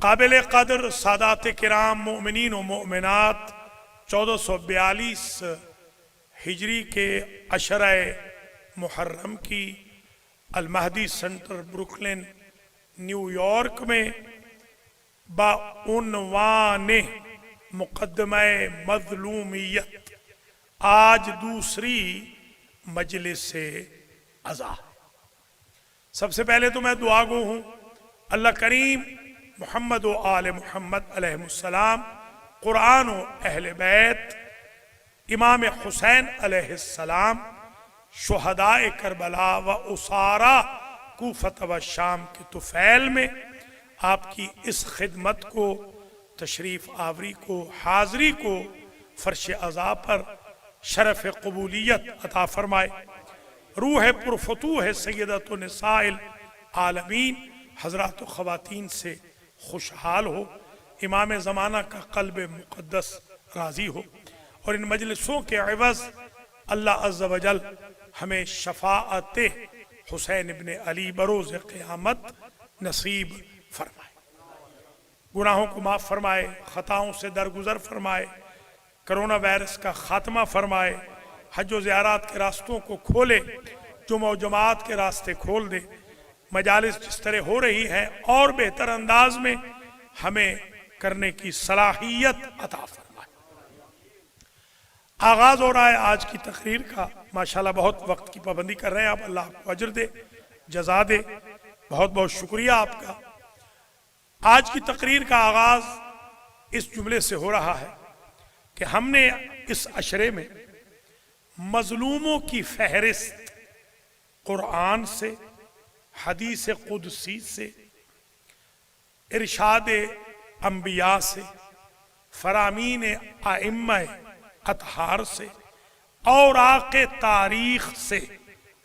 काबिल कदर सादात किराम मोमिनीन व मोमिनात 1442 हिजरी के अशरा मुहर्रम की अल-महदी सेंटर ब्रुकलिन न्यूयॉर्क में बाउनवान मुक़द्दमा मज़लूमियत आज दूसरी मजलिस से अज़ा। सबसे पहले तो मैं दुआ गो हूँ अल्लाह करीम मोहम्मद व आले मोहम्मद अलैहिस्सलाम कुरान व अहले बैत इमाम हुसैन अलैहिस्सलाम शुहदाए करबला व उसारा कूफत व शाम के तुफैल में आपकी इस खिदमत को तशरीफ आवरी को हाज़री को फर्श अज़ा पर शरफ कबूलियत अता फरमाए। रूह पुरफतूह सय्यदत निसाइल आलमीन हज़रात व ख़वातीन से खुशहाल हो, इमाम ज़माना का क़ल्ब मुक़द्दस राज़ी हो और इन मजलिसों के एवज़ अल्लाह अज़्ज़ व जल हमें शफ़ाअत हुसैन इब्न अली बरोज़ क़यामत नसीब फरमाए, गुनाहों को माफ़ फरमाए, ख़ताओं से दरगुज़र फरमाए, कोरोना वायरस का ख़ात्मा फरमाए, हज व ज़ियारत के रास्तों को खोले, जुमा व जमात के रास्ते खोल दे, मजालिस जिस तरह हो रही है और बेहतर अंदाज में हमें करने की सलाहियत अता फरमाए। आगाज हो रहा है आज की तकरीर का, माशाल्लाह बहुत वक्त की पाबंदी कर रहे हैं आप, अल्लाह आपको अजर दे, जज़ा दे, बहुत बहुत शुक्रिया आपका। आज की तकरीर का आगाज इस जुमले से हो रहा है कि हमने इस अशरे में मजलूमों की फहरिस्त कुरान से हदीस कुदसी से, इरशाद अंबिया से, फरामीन आइम्मा अतहार से और आके तारीख से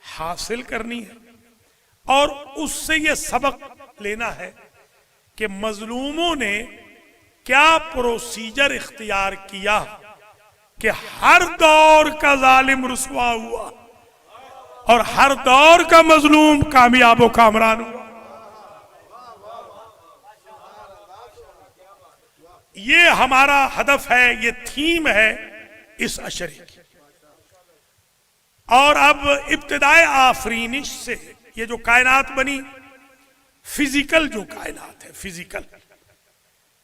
हासिल करनी है। और उससे ये सबक लेना है कि मजलूमों ने क्या प्रोसीजर इख्तियार किया कि हर दौर का जालिम रुसवा हुआ और हर दौर का मजलूम कामयाब व कामरान हुआ। ये हमारा हदफ है, ये थीम है इस अशरे की। और अब इब्तिदाए आफरीनिश से ये जो कायनात बनी, फिजिकल जो कायनात है, फिजिकल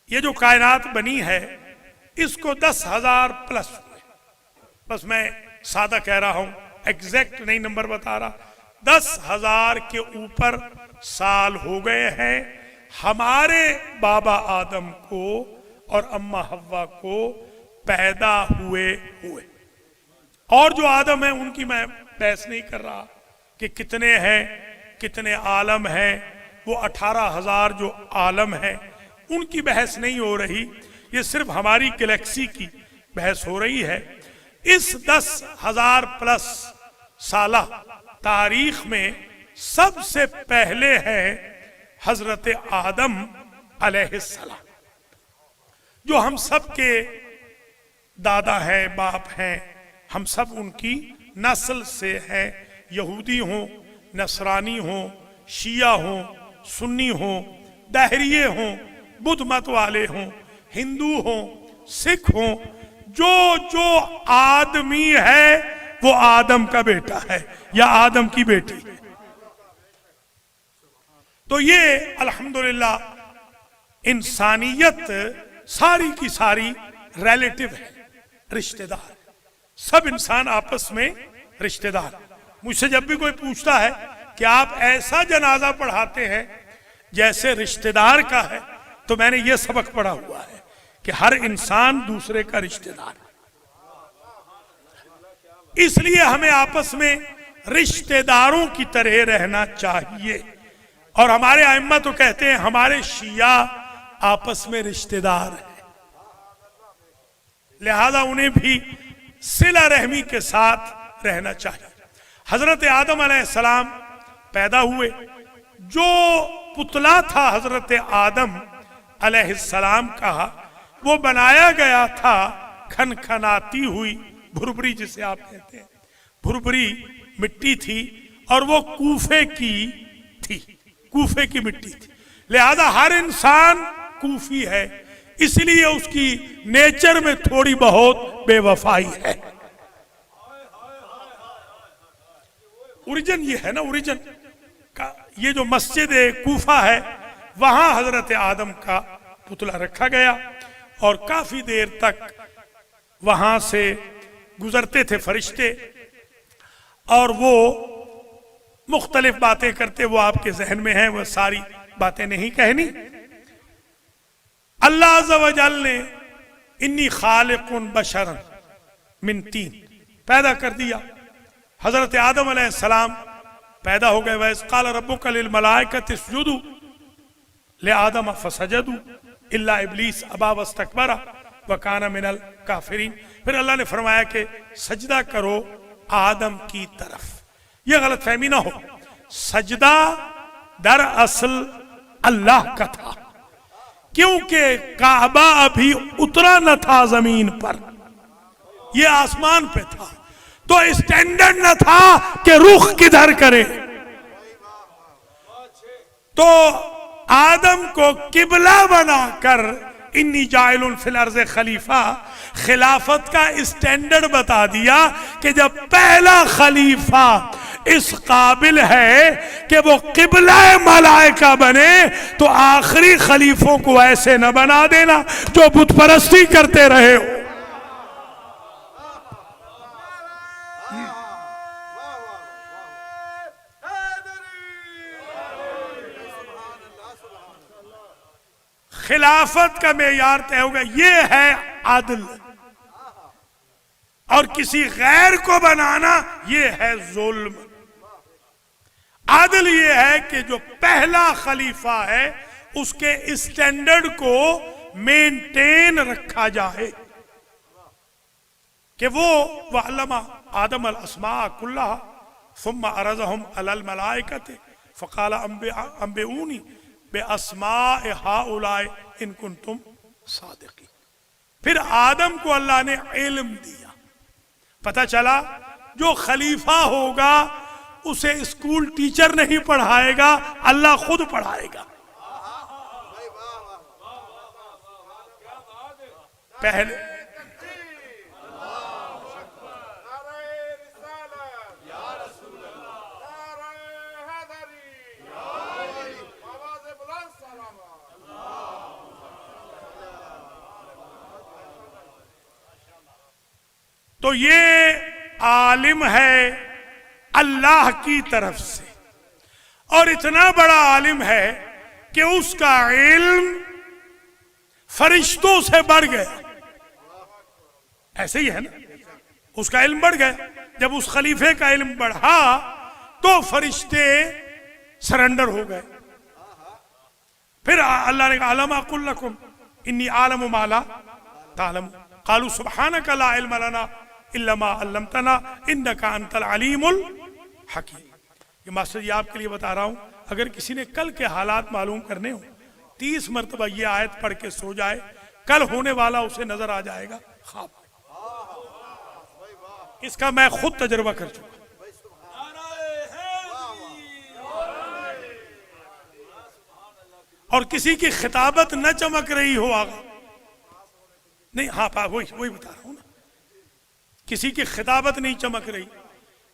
ये जो कायनात बनी है, इसको 10,000 प्लस हुए। बस मैं सादा कह रहा हूं, एग्जैक्ट नहीं नंबर बता रहा, 10,000 के ऊपर साल हो गए हैं हमारे बाबा आदम को और अम्मा हव्वा को पैदा हुए हुए। और जो आदम है उनकी मैं बहस नहीं कर रहा कि कितने हैं, कितने आलम हैं, वो 18,000 जो आलम हैं उनकी बहस नहीं हो रही। ये सिर्फ हमारी गैलेक्सी की बहस हो रही है। इस 10,000 प्लस साला तारीख में सबसे पहले है हजरत आदम अलैहिस्सलाम, जो हम सब के दादा हैं, बाप हैं, हम सब उनकी नस्ल से हैं। यहूदी हों, नसरानी हों, शिया हों, सुन्नी हों, दहरिये हों, बुद्ध मत वाले हों, हिंदू हों, सिख हों, जो जो आदमी है वो आदम का बेटा है या आदम की बेटी है। तो ये अल्हम्दुलिल्लाह इंसानियत सारी की सारी रिलेटिव है, रिश्तेदार। सब इंसान आपस में रिश्तेदार। मुझसे जब भी कोई पूछता है कि आप ऐसा जनाजा पढ़ाते हैं जैसे रिश्तेदार का है, तो मैंने ये सबक पढ़ा हुआ है कि हर इंसान दूसरे का रिश्तेदार है। इसलिए हमें आपस में रिश्तेदारों की तरह रहना चाहिए। और हमारे आइम्मा तो कहते हैं हमारे शिया आपस में रिश्तेदार हैं, लिहाजा उन्हें भी सिला रहमी के साथ रहना चाहिए। हजरत आदम अलैहिस्सलाम पैदा हुए, जो पुतला था हजरत आदम अलैहिस्सलाम का, वो बनाया गया था खनखनाती हुई भुरभुरी, जिसे आप कहते हैं भुरभुरी मिट्टी थी, और वो कूफे की थी, कूफे की मिट्टी थी। लिहाजा हर इंसान कूफी है, इसलिए उसकी नेचर में थोड़ी बहुत बेवफाई है। ओरिजिन ये है ना, ओरिजिन का ये जो मस्जिद कूफा है, वहां हजरत आदम का पुतला रखा गया और काफी देर तक वहां से गुजरते थे फरिश्ते और वो मुख्तलिफ बातें करते। वो आपके जहन में है, वो सारी बातें नहीं कहनी। अल्लाह अज़्ज़ा व जल ने इन्नी खालिकुन बशरन मिन तीन पैदा कर दिया। हजरत आदम अलैहिस्सलाम पैदा हो गए। वैस क़ाल रब्बुका लिल मलाइकति इसजुदू ले आदम फसजदू इल्ला इब्लीस अबा वस्तकबरा व काना मिनल काफिरीन। फिर अल्लाह ने फरमाया कि सजदा करो आदम की तरफ। यह गलत फहमी ना हो, सजदा दरअसल अल्लाह का था, क्योंकि काबा अभी उतरा न था जमीन पर, यह आसमान पे था, तो स्टैंडर्ड न था कि रुख किधर करे। तो आदम को किबला बनाकर इन्नी जाइलुन फिल अर्ज़ खलीफा, खिलाफत का स्टैंडर्ड बता दिया कि जब पहला खलीफा इस काबिल है कि वो किबला मलाइका बने, तो आखिरी खलीफों को ऐसे न बना देना जो बुत परस्ती करते रहे हो। खिलाफत का मेयार तय होगा, ये है आदल, और किसी गैर को बनाना ये है जुल्म। आदल ये है कि जो पहला खलीफा है उसके स्टैंडर्ड को मेंटेन रखा जाए कि वो वअल्लमा आदम अल अस्मा कुल्लहा सुम्मा अरज़हुम अलल मलाइकति फ़क़ाल अंबिऊनी बिअस्माइ हाउलाइ इन कुंतुम सादिक़ीन। फिर आदम को अल्लाह ने इल्म दिया। पता चला जो खलीफा होगा उसे स्कूल टीचर नहीं पढ़ाएगा, अल्लाह खुद पढ़ाएगा। पहले तो ये आलिम है अल्लाह की तरफ से, और इतना बड़ा आलिम है कि उसका इल्म फरिश्तों से बढ़ गया। ऐसे ही है ना, उसका इल्म बढ़ गया। जब उस खलीफे का इल्म बढ़ा तो फरिश्ते सरेंडर हो गए। फिर अल्लाह ने कहा अलम अकुल लकुम इन्नी आलमु मा ला तालमू क़ालू सुब्हानका ला इल्म लना इल्ला मा अल्लमतना इन्नका अंतल अलीमुल हकीम। ये मास्टर जी आपके लिए बता रहा हूं, अगर किसी ने कल के हालात मालूम करने हो 30 मरतबा ये आयत पढ़ के सो जाए, कल होने वाला उसे नजर आ जाएगा ख्वाब। इसका मैं खुद तजुर्बा कर चुका। और किसी की खिताबत न चमक रही हो आगा नहीं, हाँ वही बता रहा हूं ना, किसी की खिताबत नहीं चमक रही,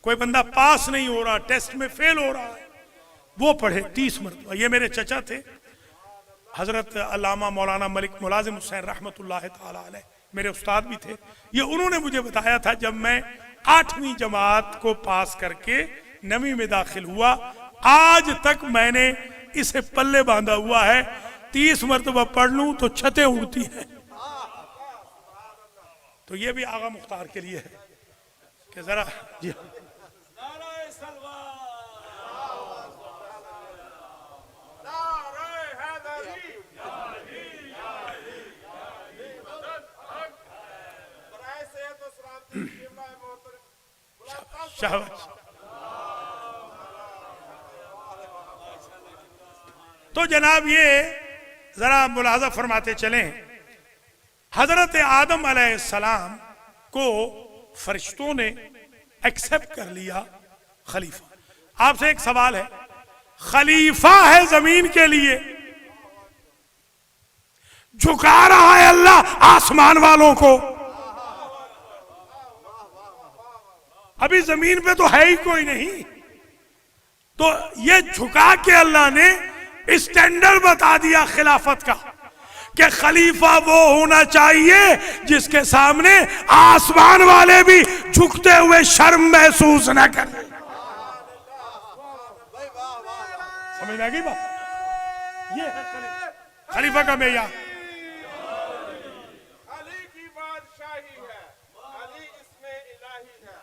कोई बंदा पास नहीं हो रहा, टेस्ट में फेल हो रहा है, वो पढ़े 30 मरतबा। ये मेरे चचा थे हजरत अल्लामा मौलाना मलिक मुलाजिम हुसैन रहमतुल्लाह ताला अलैह, मेरे उस्ताद भी थे। ये उन्होंने मुझे बताया था जब मैं 8वीं जमात को पास करके 9वीं में दाखिल हुआ, आज तक मैंने इसे पल्ले बांधा हुआ है। 30 मरतबा पढ़ लूं तो छतें उड़ती हैं। तो ये भी आगा मुख्तार के लिए है कि जरा जी शाबाश। तो जनाब ये जरा मुलाजा फरमाते चलें, हजरत आदम अलैहिस्सलाम को फरिश्तों ने एक्सेप्ट कर लिया खलीफा। आपसे एक सवाल है, खलीफा है जमीन के लिए, झुका रहा है अल्लाह आसमान वालों को। अभी जमीन पे तो है ही कोई नहीं, तो ये झुका के अल्लाह ने स्टैंडर्ड बता दिया खिलाफत का कि खलीफा वो होना चाहिए जिसके सामने आसमान वाले भी झुकते हुए शर्म महसूस न करें। समझ आ गई बात? ये है खलीफा का मेयार। अली की बादशाही है, अली इसमें इलाही है,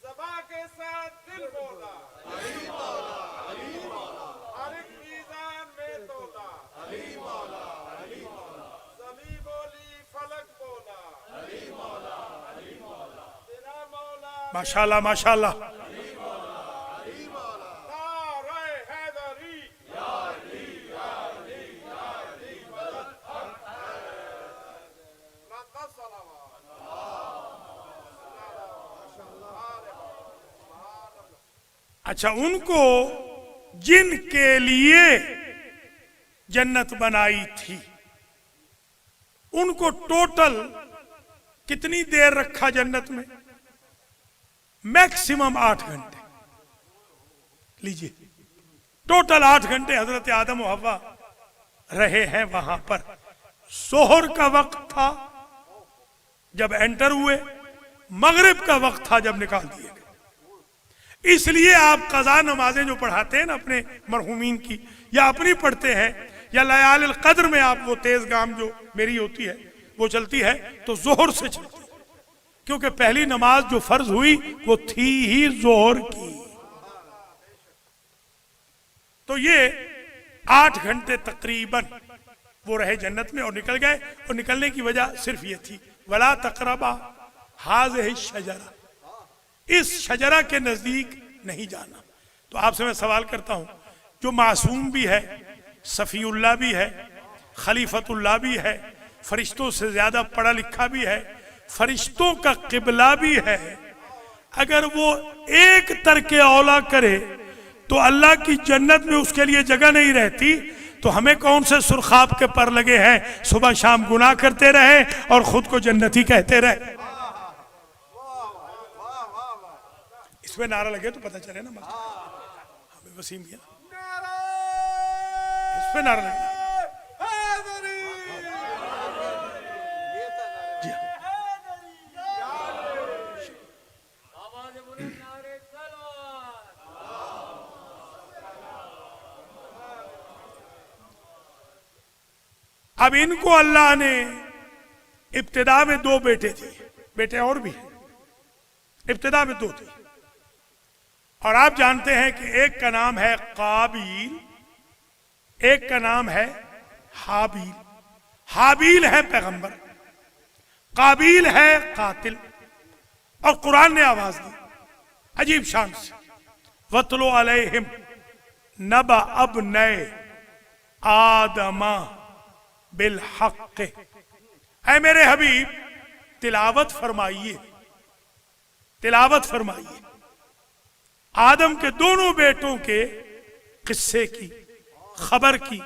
ज़बा के साथ दिल बोला, अली मौला, अली मौला, हर एक मीज़ान में तोला, अली मौला, अली मौला, ज़मीं बोली फलक बोला, अली मौला, अली मौला, तेरा मौला, माशाल्लाह माशाल्लाह। नारे हैदरी, लंदा सलावत, अच्छा, उनको जिनके लिए जन्नत बनाई थी उनको टोटल कितनी देर रखा जन्नत में? मैक्सिमम 8 घंटे। लीजिए, टोटल 8 घंटे हजरत आदम और हव्वा रहे हैं वहां पर। जोहर का वक्त था जब एंटर हुए, मगरिब का वक्त था जब निकाल दिए गए। इसलिए आप कज़ा नमाजें जो पढ़ाते हैं ना अपने मरहूमीन की, या अपनी पढ़ते हैं, या लयाल कद्र में आप वो तेज गाम जो मेरी होती है वो चलती है, तो जोहर से चलती है, क्योंकि पहली नमाज जो फर्ज हुई वो थी ही जोहर की। तो ये 8 घंटे तकरीबन वो रहे जन्नत में और निकल गए। और निकलने की वजह सिर्फ ये थी, वला तकरबा हाज़िही शजरा, इस शजरा के नजदीक नहीं जाना। तो आपसे मैं सवाल करता हूं, जो मासूम भी है, सफीउल्लाह भी है, खलीफतुल्लाह भी है, फरिश्तों से ज्यादा पढ़ा लिखा भी है, फरिश्तों का किबला भी है, अगर वो एक तरके औला करे तो अल्लाह की जन्नत में उसके लिए जगह नहीं रहती, तो हमें कौन से सुरखाब के पर लगे हैं, सुबह शाम गुनाह करते रहे और खुद को जन्नती कहते रहे। इसमें नारा लगे तो पता चले ना हमें वसीम किया, इस पे नारा लगे। अब इनको अल्लाह ने इब्तिदा में 2 बेटे दिए, बेटे और भी हैं, इब्तिदा में 2 थे। और आप जानते हैं कि एक का नाम है काबिल, एक का नाम है हाबिल। हाबिल है पैगंबर, काबिल है कातिल। और कुरान ने आवाज दी अजीब शान से, वतलो अलैहिम नबा अब नए आदमा बिल हक, ऐ मेरे हबीब तिलावत फरमाइए, तिलावत फरमाइए आदम के दोनों बेटों के किस्से की, खबर की।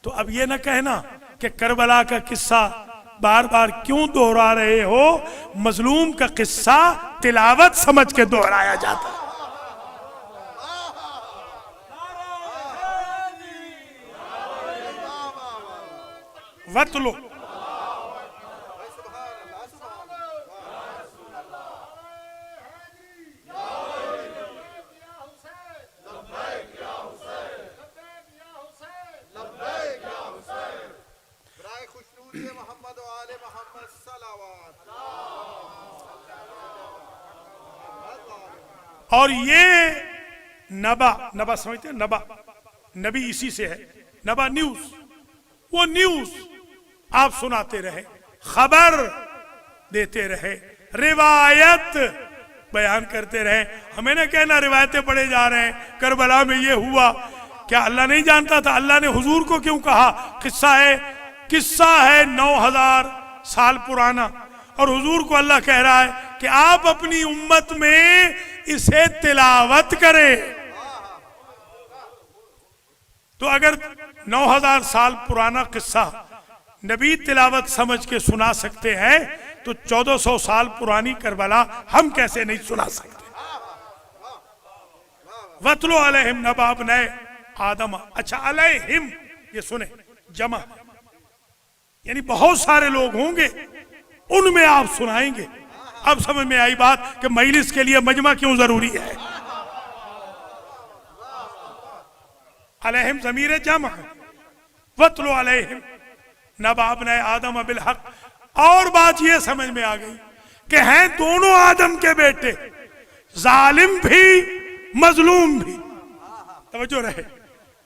तो अब ये ना कहना कि करबला का किस्सा बार बार क्यों दोहरा रहे हो, मजलूम का किस्सा तिलावत समझ के दोहराया जाता है। वतलो और ये नबा, नबा समझते हैं, नबा नबी इसी से है, नबा न्यूज, वो न्यूज आप सुनाते रहे, खबर देते रहे, रिवायत बयान करते रहे। हमें ना कहना रिवायतें पढ़े जा रहे हैं, करबला में ये हुआ, क्या अल्लाह नहीं जानता था? अल्लाह ने हुजूर को क्यों कहा किस्सा है 9000 साल पुराना, और हुजूर को अल्लाह कह रहा है कि आप अपनी उम्मत में इसे तिलावत करें। तो अगर 9000 साल पुराना किस्सा नबी तिलावत समझ के सुना सकते हैं, तो 1400 साल पुरानी करबला हम कैसे नहीं सुना सकते? वतलो अलैहिम नबा इब्ने आदम। अच्छा, अलैहिम ये सुने जमा, यानी बहुत सारे लोग होंगे, उनमें आप सुनाएंगे। अब समझ में आई बात कि मजलिस के लिए मजमा क्यों जरूरी है। अलैहिम ज़मीर जमा, वतलो अलैहिम नबा इब्ने आदम बिल हक। और बात यह समझ में आ गई कि हैं दोनों आदम के बेटे, जालिम भी मजलूम भी। तवज्जो रहे,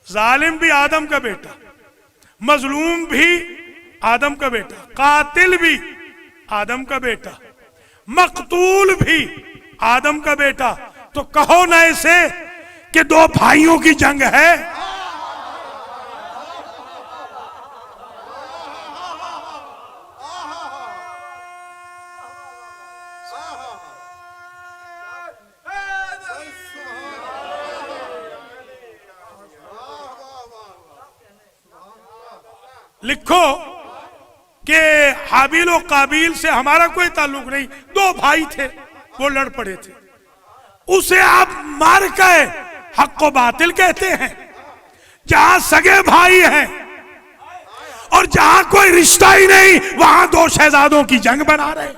जालिम भी आदम का बेटा, मजलूम भी आदम का बेटा, कातिल भी आदम का बेटा, मकतूल भी आदम का बेटा। तो कहो ना ऐसे कि 2 भाइयों की जंग है। लिखो कि हाबिल और काबिल से हमारा कोई ताल्लुक नहीं, 2 भाई थे, वो लड़ पड़े थे, उसे आप मार के हक को बातिल कहते हैं। जहां सगे भाई हैं और जहां कोई रिश्ता ही नहीं, वहां 2 शहजादों की जंग बना रहे।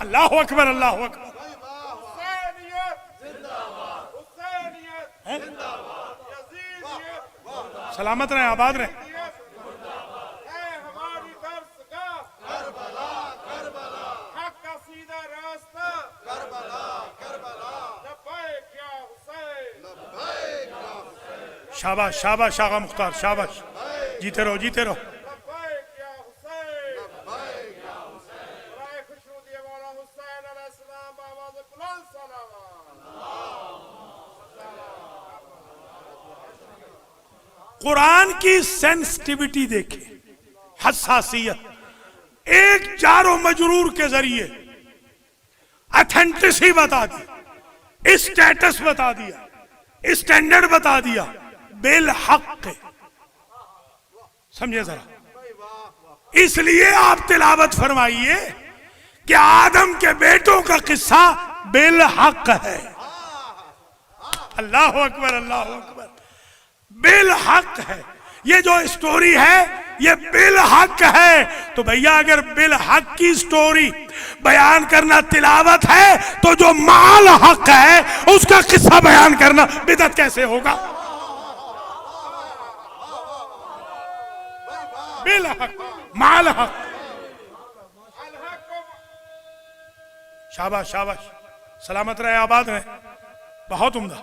अल्लाह अकबर, अल्लाह अकबर। सलामत रहे, आबाद रहे। शाबाश शाबाश आगा मुख्तार, शाबाश, जीते रहो जीते रहो। लब्बैक या हुसैन, लब्बैक या हुसैन। बराए खुशनुदी मौला हुसैन अलैहिस्सलाम बावाज़ बुलंद सलावत। कुरान की सेंसिटिविटी देखें, हसासियत, एक जारो मजरूर के जरिए ऑथेंटिसिटी बता दी, स्टेटस बता दिया, स्टैंडर्ड बता दिया, बेल हक। समझे जरा, इसलिए आप तिलावत फरमाइए कि आदम के बेटों का किस्सा बेल हक है। अल्लाह अकबर अल्लाह अकबर, बेल हक है। ये जो स्टोरी है ये बिल हक है। तो भैया अगर बिल हक की स्टोरी बयान करना तिलावत है तो जो माल हक है उसका किस्सा बयान करना बिदअत कैसे होगा? बिल हक, माल हक। शाबाश शाबाश, सलामत रहे, आबाद रहे, बहुत उम्दा।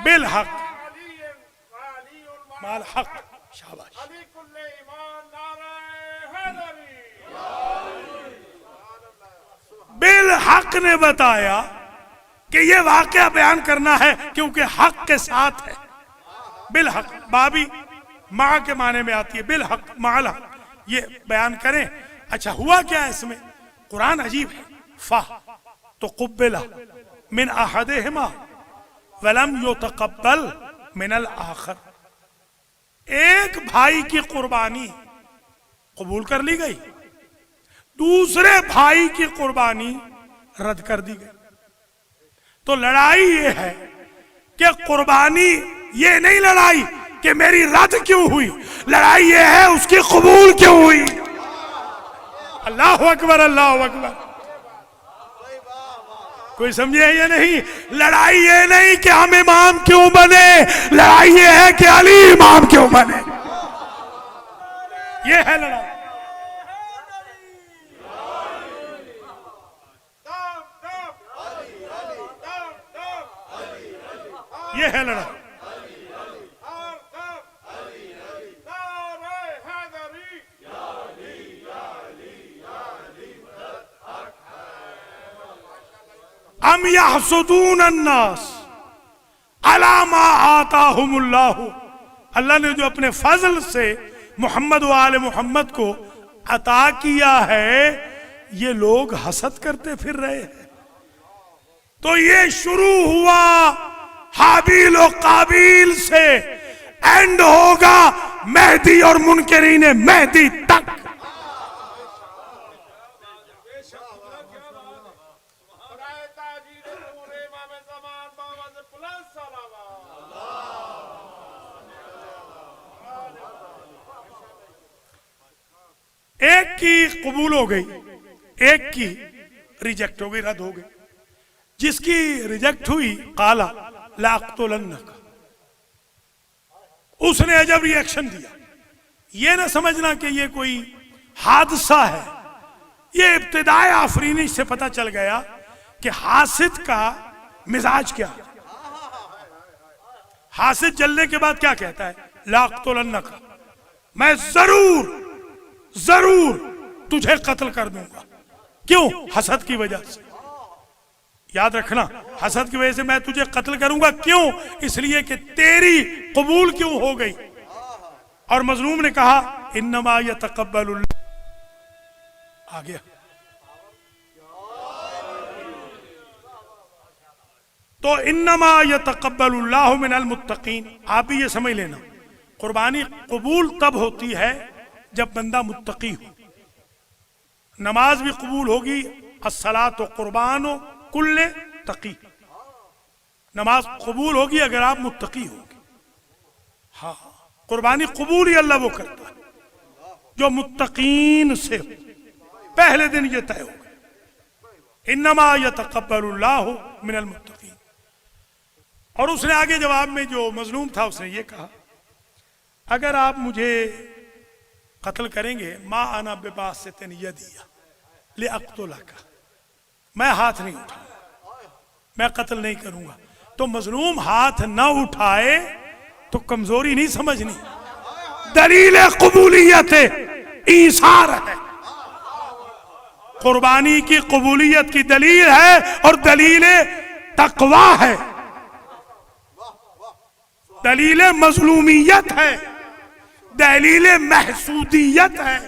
बिल हक, माल हक, शाबाश। बिल हक ने बताया कि यह वाकया बयान करना है क्योंकि हक के साथ है। बिल हक, बाबी मां के माने में आती है, बिल हक, माल हक, ये बयान करें। अच्छा हुआ क्या इसमें? कुरान अजीब है। फा तो कुब्बिला मिन अहदिहिमा वलम युतक़ब्बल मिनल आखर। एक भाई की कुर्बानी कबूल कर ली गई, दूसरे भाई की कुर्बानी रद्द कर दी गई। तो लड़ाई ये है कि कुर्बानी, ये नहीं लड़ाई कि मेरी रद्द क्यों हुई, लड़ाई ये है उसकी कबूल क्यों हुई। अल्लाह अकबर अल्लाह अकबर। कोई समझे या नहीं? लड़ाई ये नहीं कि हम इमाम क्यों बने, लड़ाई ये है कि अली इमाम क्यों बने। ये है लड़ाई। ये है लड़ाई। अम यहसुदून अन्नास अला मा आताहुमुल्लाहु। अल्लाह ने जो अपने फजल से मोहम्मद व आले मोहम्मद को अता किया है, ये लोग हसद करते फिर रहे हैं। तो ये शुरू हुआ हाबील और काबिल से, एंड होगा मेहदी और मुनकरीन मेहदी तक। एक की कबूल हो गई, एक की रिजेक्ट हो गई, रद्द हो गई। जिसकी रिजेक्ट हुई, काला लाक़तुलन्नक, उसने अजब रिएक्शन दिया। ये ना समझना कि ये कोई हादसा है, ये इब्तिदाए आफरीनी से पता चल गया कि हासिद का मिजाज क्या है। हासिद जलने के बाद क्या कहता है? लाक़तुलन्नक, मैं जरूर जरूर तुझे कत्ल कर दूंगा। क्यों? हसद की वजह से। याद रखना, हसद की वजह से मैं तुझे कत्ल करूंगा। क्यों? इसलिए कि तेरी कबूल क्यों हो गई। और मजलूम ने कहा इन्नमा यतक़ब्बलुल्लाह, आ गया। तो इन्नमा यतक़ब्बलुल्लाहु मिनल मुत्तक़ीन। आप भी ये समझ लेना, कुर्बानी कबूल तब होती है जब बंदा मुत्तकी हो। नमाज भी कबूल होगी, अस्सलात व कुर्बान कुल्ले तकी। नमाज कबूल होगी अगर आप मुत्तकी होगे। हाँ, कुर्बानी कबूल ही अल्लाह वो करता है जो मुत्तकीन से हो। पहले दिन ये तय होगा, इन्नमा यतक़ब्बलुल्लाहु मिनल मुत्तकीन। और उसने आगे जवाब में, जो मजलूम था, उसने ये कहा, अगर आप मुझे कत्ल करेंगे, मा अना बेबासितिन यदिया लिअक़्तुलका, मैं हाथ नहीं उठाऊंगा, मैं कत्ल नहीं करूंगा। तो मजलूम हाथ ना उठाए तो कमजोरी नहीं समझनी, दलील कबूलियत ईसार है। कुर्बानी की कबूलियत की दलील है और दलील तकवा है, दलील मजलूमियत है, दलील महसूदियत है।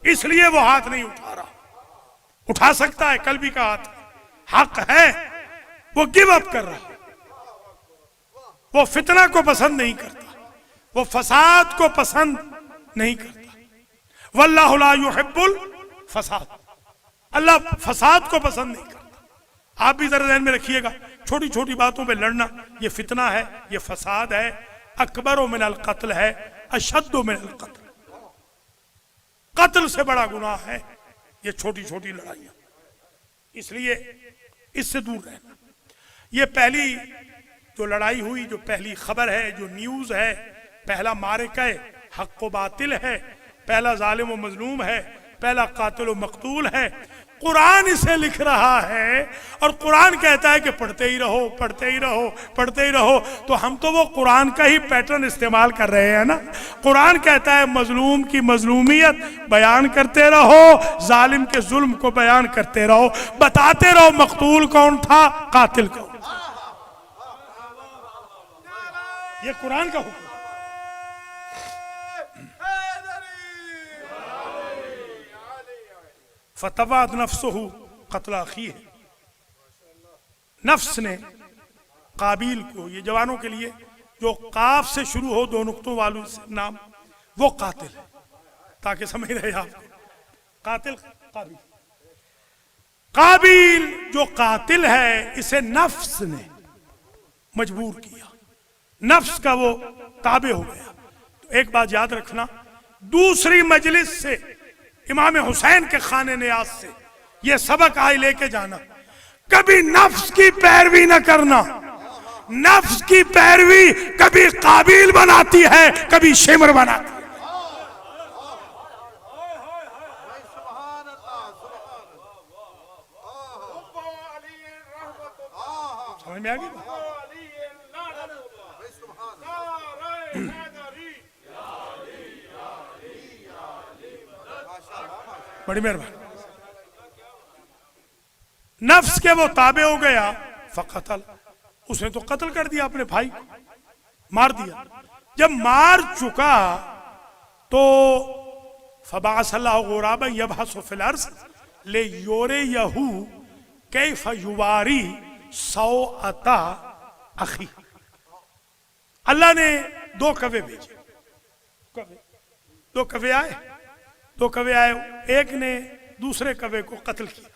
इसलिए वो हाथ नहीं उठा रहा। उठा सकता है, कल भी का हाथ हक है, वो गिव अप कर रहा है। वो फितना को पसंद नहीं करता, वो फसाद को पसंद नहीं करता। वल्लाहु ला युहिब्बुल फसाद, अल्लाह फसाद को पसंद नहीं करता। आप भी जरा ध्यान में रखिएगा, छोटी छोटी बातों पे लड़ना ये फितना है, ये फसाद है। अकबर मिनल कत्ल है, अशद्दु मिनल कत्ल, कत्ल से बड़ा गुनाह है ये छोटी छोटी लड़ाइयां। इसलिए इससे दूर रहना। ये पहली जो लड़ाई हुई, जो पहली खबर है, जो न्यूज है, पहला मारिका हक व बातिल है, पहला जालिम व मजलूम है, पहला कातिल व मकतूल है। कुरान इसे लिख रहा है और कुरान कहता है कि पढ़ते ही रहो, पढ़ते ही रहो, पढ़ते ही रहो। तो हम तो वो कुरान का ही पैटर्न इस्तेमाल कर रहे हैं ना। कुरान कहता है मजलूम की मजलूमियत बयान करते रहो, जालिम के जुल्म को बयान करते रहो, बताते रहो मकतूल कौन था, कातिल कौन। ये कुरान का हुक्म। फतवाद नफ्सहु कत्ल अखी है, नफ्स ने काबिल को, ये जवानों के लिए जो काफ से शुरू हो, दो नुक्तों वालों से नाम, वो कातिल है, ताकि समझ रहे आप। कातिल काबिल, काबिल जो कातिल है इसे नफ्स ने मजबूर किया, नफ्स का वो ताबे हो गया। तो एक बात याद रखना, दूसरी मजलिस से इमाम हुसैन के खाने नियाज से ये सबक आए लेके जाना, कभी नफ्स की पैरवी न करना। नफ्स की पैरवी कभी काबिल बनाती है, कभी शिमर बनाती है। समझ में आ गई? बड़ी मेहरबानी। नफ्स के वो ताबे हो गया, फकतल, उसने तो कत्ल कर दिया अपने भाई को, मार दिया। जब मार चुका तो फबासल्लाहु गुराबन यबहसु फिल अर्ज़ ले युरियहु कैफ युवारी सौअता अखी। अल्लाह ने दो कवे भेजे, दो कवे आए, दो कवे आए, एक ने दूसरे कवे को कत्ल किया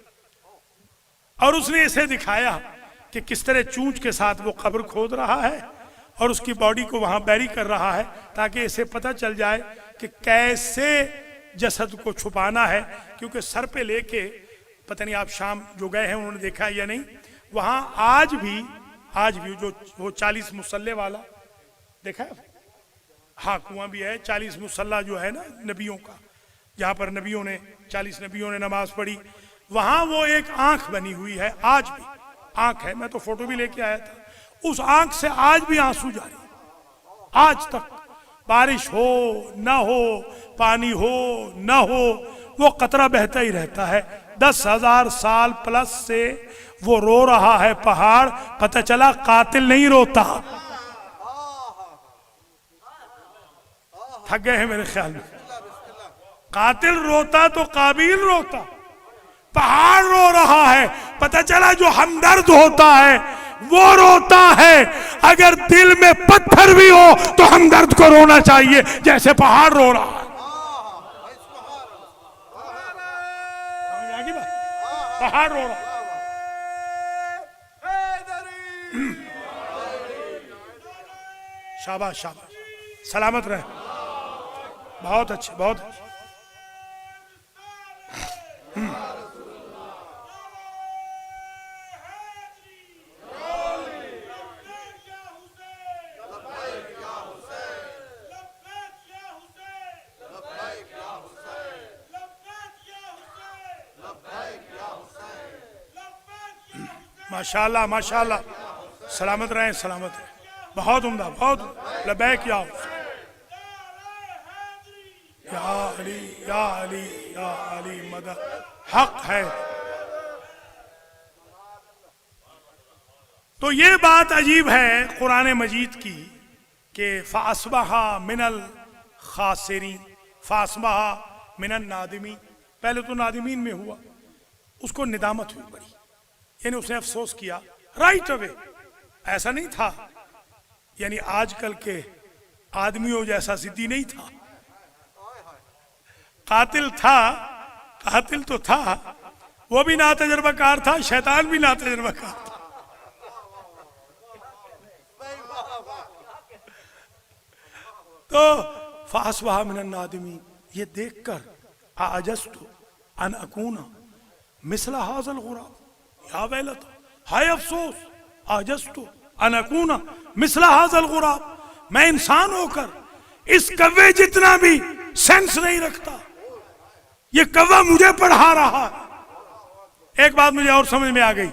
और उसने इसे दिखाया कि किस तरह चूंच के साथ वो कब्र खोद रहा है और उसकी बॉडी को वहां बैरी कर रहा है, ताकि इसे पता चल जाए कि कैसे जसद को छुपाना है। क्योंकि सर पे लेके, पता नहीं आप शाम जो गए हैं उन्होंने देखा या नहीं, वहां आज भी जो वो 40 मुसल्ले वाला देखा है, हाँ कुआं भी है, 40 मुसल्ला जो है ना नबियों का, जहां पर नबियों ने 40 नबियों ने नमाज पढ़ी, वहां वो एक आंख बनी हुई है, आज भी आंख है। मैं तो फोटो भी लेके आया था, उस आंख से आज भी आंसू जारी, आज तक बारिश हो न हो, पानी हो न हो, वो कतरा बहता ही रहता है। 10,000 साल प्लस से वो रो रहा है पहाड़। पता चला कातिल नहीं रोता। थक गए हैं मेरे ख्याल में। कातिल रोता तो काबिल रोता, पहाड़ रो रहा है। पता चला जो हमदर्द होता है वो रोता है। अगर दिल में पत्थर भी हो तो हमदर्द को रोना चाहिए, जैसे पहाड़ रो रहा है। पहाड़ रो रहा, शाबाश शाबाश, सलामत रहे, बहुत अच्छे, बहुत अच्छे। माशाल्लाह माशाल्लाह, सलामत रहें सलामत रहें, बहुत उम्दा, बहुत लबैक या अली या अली या अली, मदद हक है। तो ये बात अजीब है कुरान मजीद की कि फासबहा मिनल खासिरीन, फासबहा मिनल नादिमीन, पहले तो नादिमीन में हुआ, उसको निदामत हुई बड़ी, यानी उसने अफसोस किया राइट अवे। ऐसा नहीं था, यानी आजकल के आदमियों जैसा जिद्दी नहीं था, कातिल था, कातिल तो था, वो भी ना तजर्बाकार था, शैतान भी ना तजर्बाकार था। तो फासबहा मिनन नादिमीन, ये देखकर आजस्तु अन अकूना मिसला हाज़ल गुराब, या वैलता, हाय अफसोस, आजस्तु अन अकूना मिसला हाज़ल गुराब, मैं इंसान होकर इस कव्वे जितना भी सेंस नहीं रखता, ये कव्वा मुझे पढ़ा रहा है। एक बात मुझे और समझ में आ गई,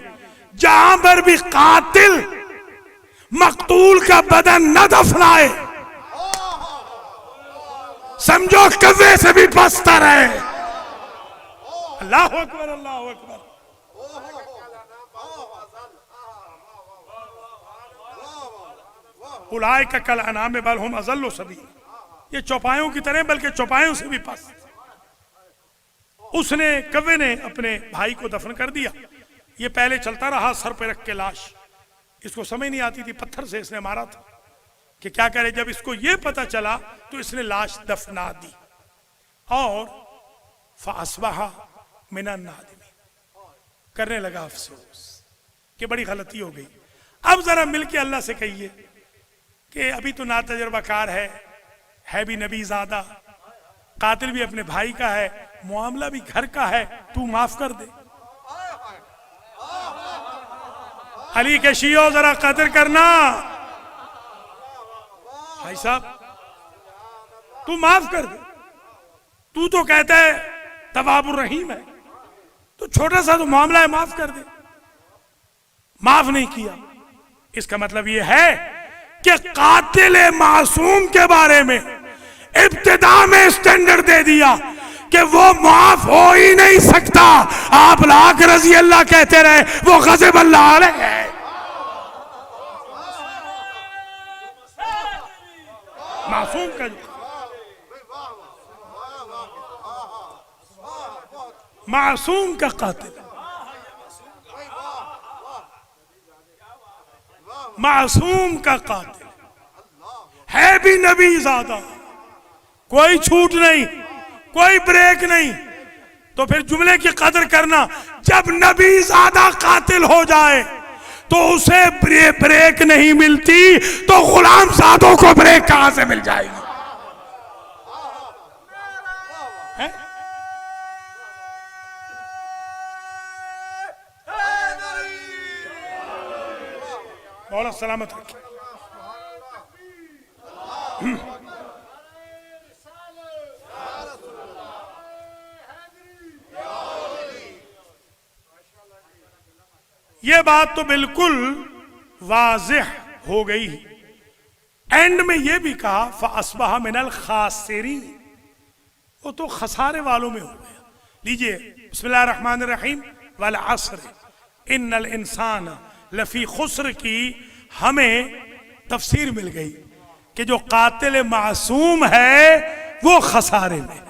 जहां पर भी कातिल मकतूल का बदन न दफनाए, समझो कव्वे से भी पस्तर है। अल्लाह अकबर, अल्लाह अकबर। उलाए का कल अनाम बल हम अज़ल्लो सभी, ये चौपायों की तरह बल्कि चौपायों से भी पस्त। उसने, कव्वे ने अपने भाई को दफन कर दिया, ये पहले चलता रहा सर पे रख के लाश, इसको समझ नहीं आती थी, पत्थर से इसने मारा था कि क्या करे। जब इसको ये पता चला तो इसने लाश दफना दी और फासबहा मिनन नादिमीन, करने लगा अफसोस कि बड़ी गलती हो गई। अब जरा मिलके अल्लाह से कहिए कि अभी तो ना तजर्बाकार है भी नबी ज़ादा, कातिल भी अपने भाई का है, मामला भी घर का है, तू माफ कर दे। अली के शियो जरा कदर करना, भाई साहब तू माफ कर दे, तू तो कहता है तवाबुर रहीम है, तो छोटा सा तो मामला है, माफ कर दे। माफ नहीं किया, इसका मतलब यह है कि कातिल मासूम के बारे में इब्तिदा में स्टैंडर्ड दे दिया कि वो माफ हो ही नहीं सकता। आप लाख रजी अल्लाह कहते रहे, वो गज़ब अल्लाह अलैह है। मासूम का मासूम का कातिल, मासूम का कातिल है भी नबी ज़ादा, कोई छूट नहीं, कोई ब्रेक नहीं। तो फिर जुमले की कदर करना, जब नबी ज़ादा कातिल हो जाए तो उसे ब्रेक नहीं मिलती, तो गुलाम ज़ादों को ब्रेक कहां से मिल जाएगी? मौला सलामत रखे। ये बात तो बिल्कुल वाज़ेह हो गई। एंड में ये भी कहा फ़अस्बहा मिनल खासिरीन, वो तो खसारे वालों में हो गया। लीजिए, बिस्मिल्लाहिर रहमानिर रहीम, वल अस्र इन्नल इंसान लफी खुस्र की हमें तफसीर मिल गई कि जो कातिल मासूम है वो खसारे में है।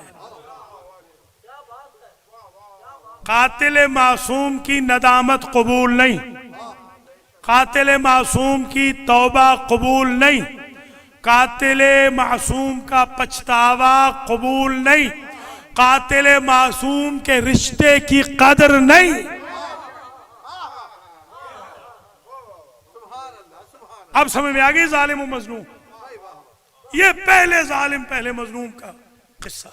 कातिल मासूम की नदामत कबूल नहीं, कातिल मासूम की तौबा कबूल नहीं, कातिल मासूम का पछतावा कबूल नहीं, कातिल मासूम के रिश्ते की कदर नहीं। अब समझ में आ गई जालिम और मजलूम। ये पहले जालिम पहले मजलूम का किस्सा।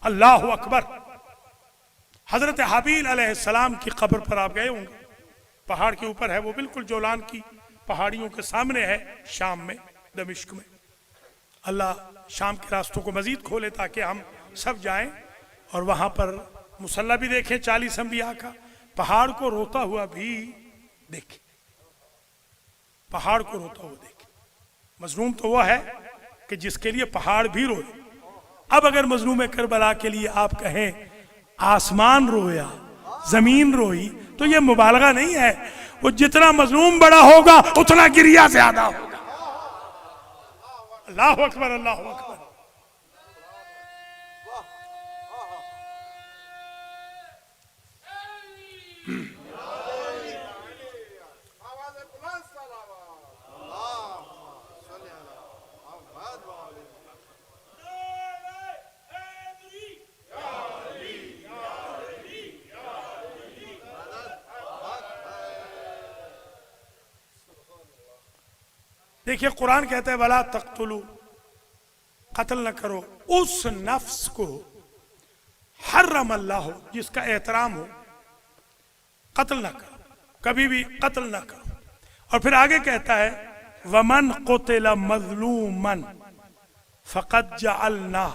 अल्लाह अकबर। हजरत हाबील अलैहिस्सलाम की कब्र पर आप गए होंगे, पहाड़ के ऊपर है वो, बिल्कुल जोलान की पहाड़ियों के सामने है, शाम में, दमिश्क में। अल्लाह शाम के रास्तों को मजीद खोले ताकि हम सब जाएं और वहां पर मुसल्ला भी देखें 40 अंबिया का, पहाड़ को रोता हुआ भी देखे, पहाड़ को रोता हुआ देखे। मजलूम तो वह है कि जिसके लिए पहाड़ भी रोए। अब अगर मजलूम करबला के लिए आप कहें आसमान रोया, जमीन रोई, तो यह मुबालगा नहीं है। वो जितना मजलूम बड़ा होगा उतना गिरिया ज्यादा होगा। अल्लाह अकबर, अल्लाह अकबर। देखिए कुरान कहता है वला तख्तुलू, कत्ल न करो उस नफ्स को हर्रम अल्लाह, जिसका एहतराम हो, कत्ल न करो, कभी भी कत्ल न करो। और फिर आगे कहता है वमन कुतिला मज़लूमन फ़क़द जअलना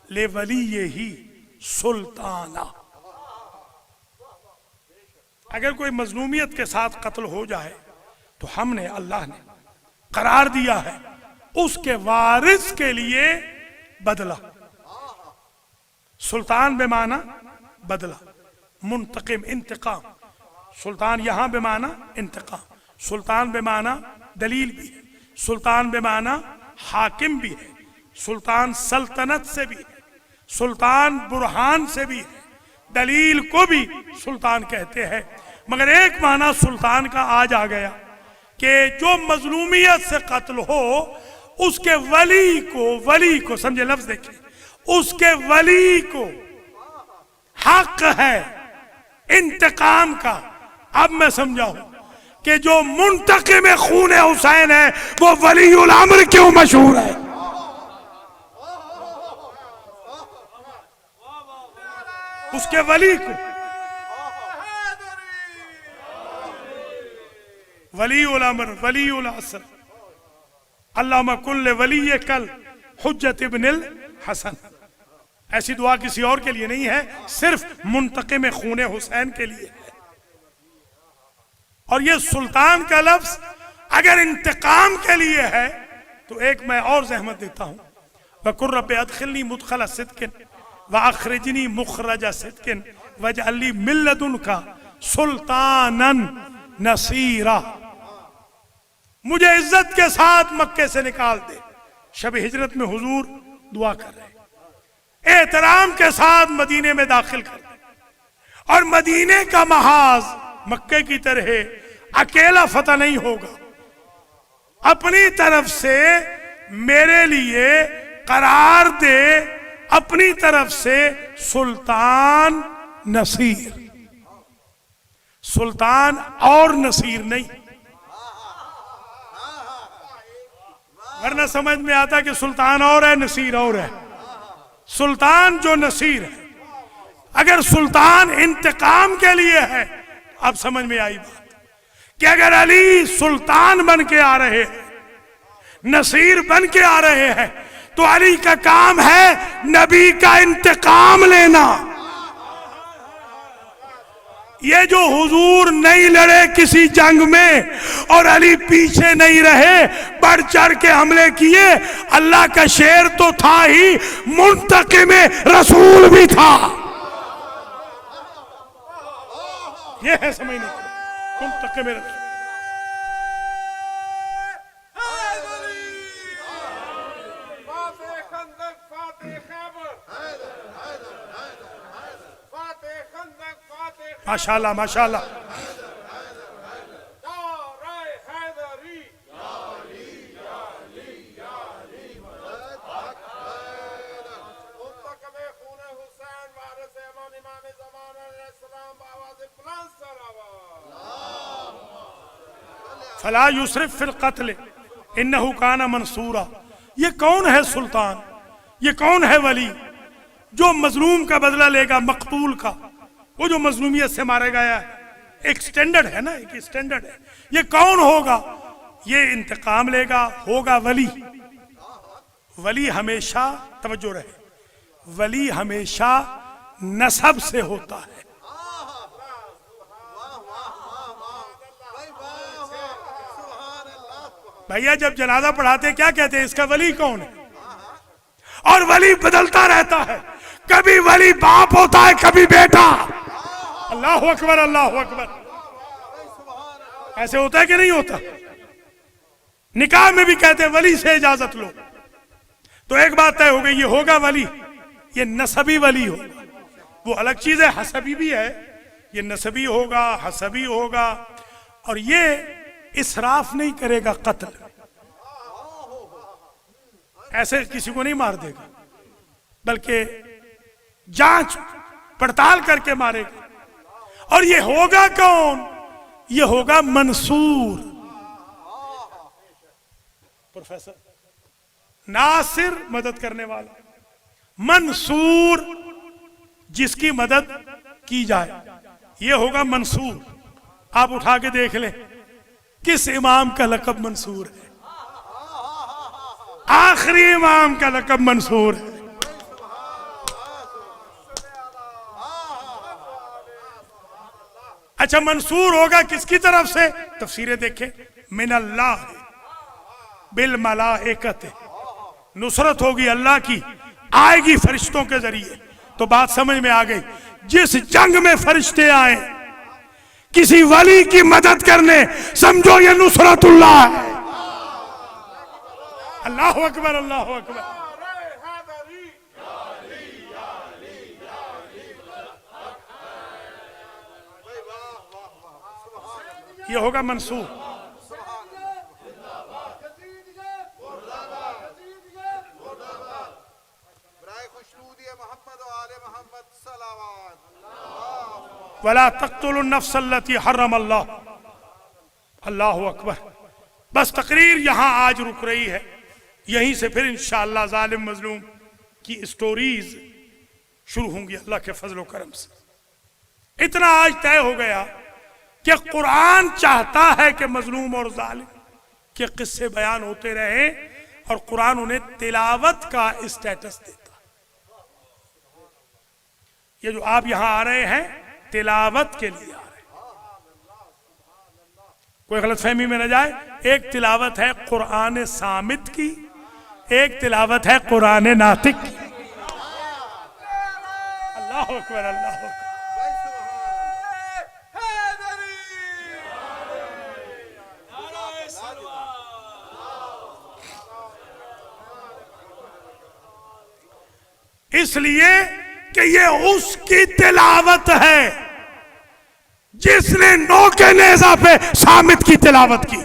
लिवलिय्यिही सुल्ताना। अगर कोई मजलूमियत के साथ कत्ल हो जाए तो हमने, अल्लाह ने करार दिया है उसके वारिस के लिए बदला। सुल्तान बेमाना बदला, मुंतकिम इंतकाम। सुल्तान यहां बेमाना इंतकाम, सुल्तान बेमाना दलील भी है, सुल्तान बेमाना हाकिम भी है, सुल्तान सल्तनत से भी है, सुल्तान बुरहान से भी है, दलील को भी सुल्तान कहते हैं। मगर एक माना सुल्तान का आज आ गया कि जो मजलूमियत से कत्ल हो उसके वली को समझे, लफ्ज देखिए, उसके वली को हक है इंतकाम का। अब मैं समझाऊं कि जो मुंतकिम खून हुसैन है वो वलीउल अम्र क्यों मशहूर है। उसके वली को वलीउल अम्र, वलीउल असर, अल्लामा कुल्ले वली कल हुज्जत इब्निल हसन। ऐसी दुआ किसी और के लिए नहीं है, सिर्फ मुंतकिम खून हुसैन के लिए है। और ये सुल्तान का लफ्ज अगर इंतकाम के लिए है तो एक मैं और ज़हमत देता हूं, वकुर रब्बि अदखिलनी मुदखल सिद्किन व अखरिजनी मुखरज सिद्किन वजअलनी मिन लदुनका सुल्तानन नसीरा। मुझे इज्जत के साथ मक्के से निकाल दे। शब हिजरत में हुजूर दुआ कर रहे, एहतराम के साथ मदीने में दाखिल कर दे। और मदीने का महाज मक्के की तरह अकेला फतह नहीं होगा, अपनी तरफ से मेरे लिए करार दे, अपनी तरफ से सुल्तान नसीर, सुल्तान और नसीर नहीं। वरना समझ में आता कि सुल्तान और है नसीर और है। सुल्तान जो नसीर है, अगर सुल्तान इंतकाम के लिए है, अब समझ में आई बात कि अगर अली सुल्तान बन के आ रहे हैं, नसीर बन के आ रहे हैं, तो अली का काम है नबी का इंतकाम लेना। ये जो हुजूर नहीं लड़े किसी जंग में और अली पीछे नहीं रहे, बढ़ चढ़ के हमले किए, अल्लाह का शेर तो था ही, मुंतकिम रसूल भी था। ये है समझने की, मुंतकिम रसूल। माशाल्लाह माशाल्लाह। फला युसरिफ फिल कत्ल इन्नहु काना मंसूरा। ये कौन है सुल्तान, ये कौन है वली जो मजलूम का बदला लेगा, मकतूल का, वो जो मजलूमियत से मारा गया है। एक स्टैंडर्ड है ना, एक स्टैंडर्ड है। ये कौन होगा, ये इंतकाम लेगा, होगा वली। वली हमेशा, तवज्जो रहे, वली हमेशा नसब से होता है। भैया जब जनाजा पढ़ाते क्या कहते हैं, इसका वली कौन है? और वली बदलता रहता है, कभी वली बाप होता है, कभी बेटा। अल्लाह अकबर, अल्लाह अकबर। ऐसे होता है कि नहीं होता? निकाह में भी कहते हैं वली से इजाजत लो। तो एक बात तय हो गई, ये होगा वली, ये नसबी वली होगा। वो अलग चीज है, हसबी भी है, ये नसबी होगा, हसबी होगा। और ये इसराफ नहीं करेगा, कत्ल ऐसे किसी को नहीं मार देगा, बल्कि जांच पड़ताल करके मारेगा। और ये होगा कौन? ये होगा मंसूर। प्रोफेसर नासिर मदद करने वाला, मंसूर जिसकी मदद की जाए, ये होगा मंसूर। आप उठा के देख लें किस इमाम का लक़ब मंसूर है? आखिरी इमाम का लक़ब मंसूर है। अच्छा, मंसूर होगा किसकी तरफ से? तफसीरें देखें, मिनल्लाह बिल मलाइकत, नुसरत होगी अल्लाह की, आएगी फरिश्तों के जरिए। तो बात समझ में आ गई, जिस जंग में फरिश्ते आए किसी वली की मदद करने, समझो ये नुसरतुल्लाह है। अल्लाह अकबर, अल्लाह अकबर। ये होगा मंसूर। वला तक़्तुलुन नफ्स अल्लती हर्रम अल्लाह। अल्लाह अकबर। बस तकरीर यहां आज रुक रही है, यहीं से फिर इंशाअल्लाह जालिम मजलूम की स्टोरीज शुरू होंगी अल्लाह के फजल व करम से। इतना आज तय हो गया कि कुरान चाहता है कि मजलूम और जालिम के किस्से बयान होते रहे, और कुरान उन्हें तिलावत का स्टेटस देता। ये जो आप यहां आ रहे हैं तिलावत के लिए आ रहे हैं, कोई गलतफहमी में न जाए। एक तिलावत है कुरान सामित की, एक तिलावत है कुरान नातिक की। अल्लाह अकबर, अल्लाह अकबर। इसलिए कि ये उसकी तिलावत है जिसने नोके नेज़ा पे सामित की तिलावत की।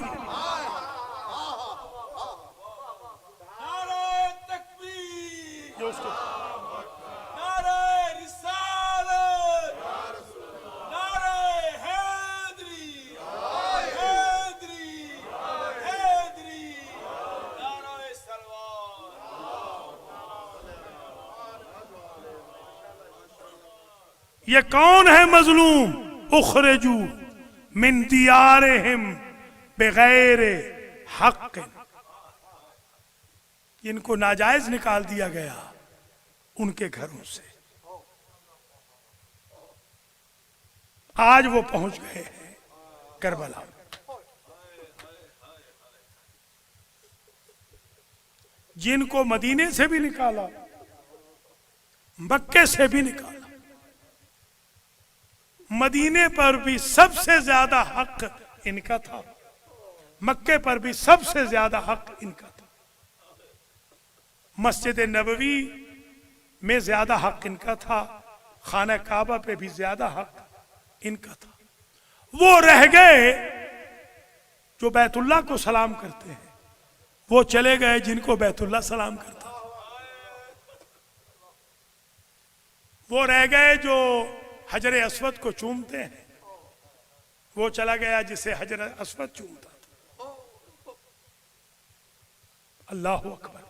ये कौन है मजलूम? उखरजू मिन दियारिहिम बगैर हक, इनको नाजायज निकाल दिया गया उनके घरों से। आज वो पहुंच गए हैं करबला में। जिनको मदीने से भी निकाला, मक्के से भी निकाला, मदीने पर भी सबसे ज्यादा हक इनका था, मक्के पर भी सबसे ज्यादा हक इनका था, मस्जिद नबवी में ज्यादा हक इनका था, खाना काबा पे भी ज्यादा हक इनका था। वो रह गए जो बैतुल्लाह को सलाम करते हैं, वो चले गए जिनको बैतुल्लाह सलाम करता। वो रह गए जो हजर अस्वद को चूमते हैं, वो चला गया जिसे हजर अस्वद चूमता था। अल्लाह अकबर।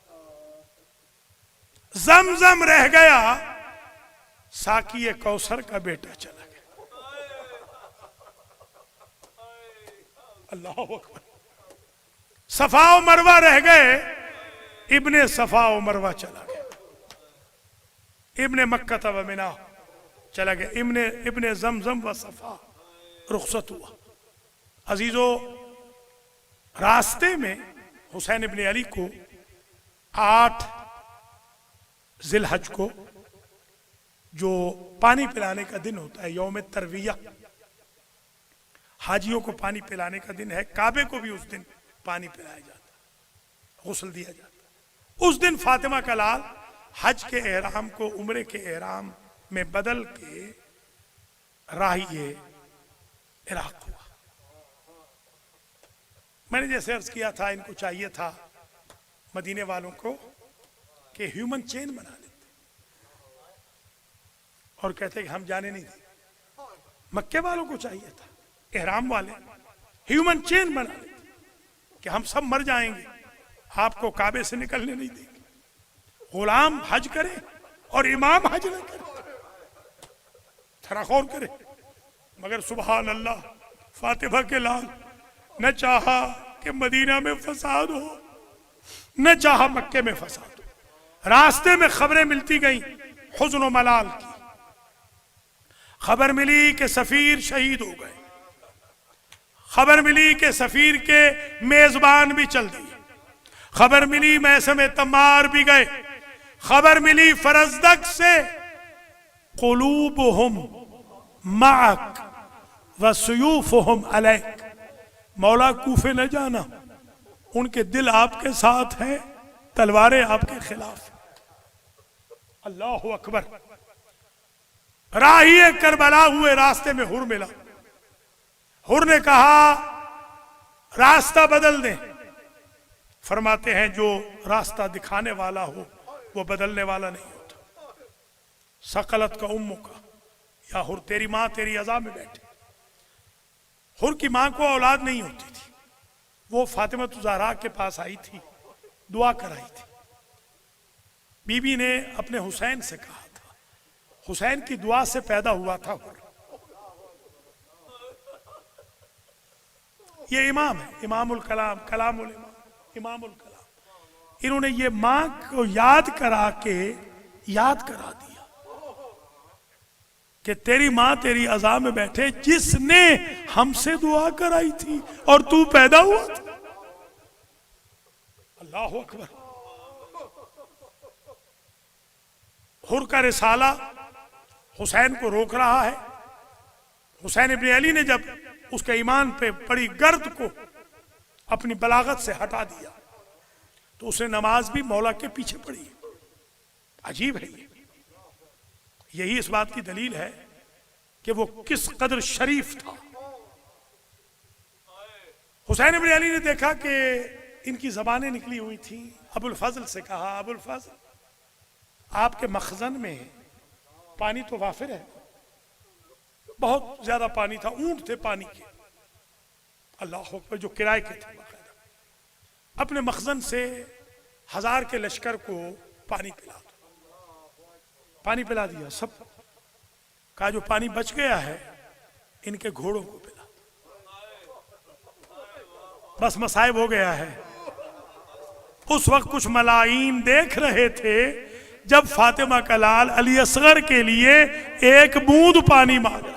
जमजम रह गया, साकी कौसर का बेटा चला गया। अल्लाह अकबर। सफा व मरवा रह गए, इब्ने सफा व मरवा चला गया। इब्ने मक्का व मिना चला गया। इब्ने जमजम व सफा रुखसत हुआ। अजीजों, रास्ते में हुसैन इब्ने अली को 8 जिलहज को, जो पानी पिलाने का दिन होता है, यौम तरविया, हाजियों को पानी पिलाने का दिन है। काबे को भी उस दिन पानी पिलाया जाता, गुस्ल दिया जाता। उस दिन फातिमा का लाल हज के एहराम को उम्रे के एहराम में बदल के राहिए इराक हुआ। मैंने जैसे अर्ज किया था, इनको चाहिए था मदीने वालों को कि ह्यूमन चेन बना लेते और कहते कि हम जाने नहीं देंगे। मक्के वालों को चाहिए था, एहराम वाले, ह्यूमन चेन बना लेते कि हम सब मर जाएंगे, आपको काबे से निकलने नहीं देंगे। गुलाम हज करे और इमाम हज न करे, थराखौर करे। मगर सुभान अल्लाह, फातिमा के लाल न चाहा कि मदीना में फसाद हो, न चाहा मक्के में फसाद हो। रास्ते में खबरें मिलती गई हुज़्न व मलाल की। खबर मिली कि सफीर शहीद हो गए, खबर मिली कि सफीर के मेजबान भी चल दिए, खबर मिली मैसम तमार भी गए, खबर मिली फरजदक से क़ुलूबुहुम मअक व सुयूफुहुम अलैक, मौला कूफे न जाना, उनके दिल आपके साथ हैं, तलवारें आपके खिलाफ। अल्लाहु अकबर। राहिए करबला हुए, रास्ते में हुर मिला। हुर ने कहा रास्ता बदल दें। फरमाते हैं जो रास्ता दिखाने वाला हो वो बदलने वाला नहीं होता। सकलत का उम्मू का, या हुर तेरी माँ तेरी अज़ा में बैठे। हुर की माँ को औलाद नहीं होती थी, वो फातिमा ज़हरा के पास आई थी, दुआ कराई थी। बीबी ने अपने हुसैन से कहा था, हुसैन की दुआ से पैदा हुआ था हुर। ये इमाम है, इमामुल कलाम, कलामुल इमाम, इमामुल कलाम। इन्होंने ये माँ को याद करा दिया कि तेरी माँ तेरी अज़ा में बैठे, जिसने हमसे दुआ कराई थी और तू पैदा हुआ था। अल्लाह अकबर। हुर का रिसाला हुसैन को रोक रहा है। हुसैन इब्ने अली ने जब उसके ईमान पे पड़ी गर्द को अपनी बलागत से हटा दिया तो उसने नमाज भी मौला के पीछे पढ़ी। अजीब है ये। यही इस बात की दलील है कि वो किस कदर शरीफ था। हुसैन इब्ने अली ने देखा कि इनकी जबानें निकली हुई थी। अबुल फजल से कहा, अबुल फजल आपके मखजन में पानी तो वाफिर है, बहुत ज्यादा पानी था, ऊंट थे पानी के, अल्लाह अकबर, जो किराए के थे। अपने मखजन से 1000 के लश्कर को पानी पिला दो। पानी पिला दिया सब का, जो पानी बच गया है इनके घोड़ों को पिला दो, बस मसाइब हो गया है। उस वक्त कुछ मलाईन देख रहे थे जब फातिमा का लाल अली असगर के लिए एक बूंद पानी मांग रहा।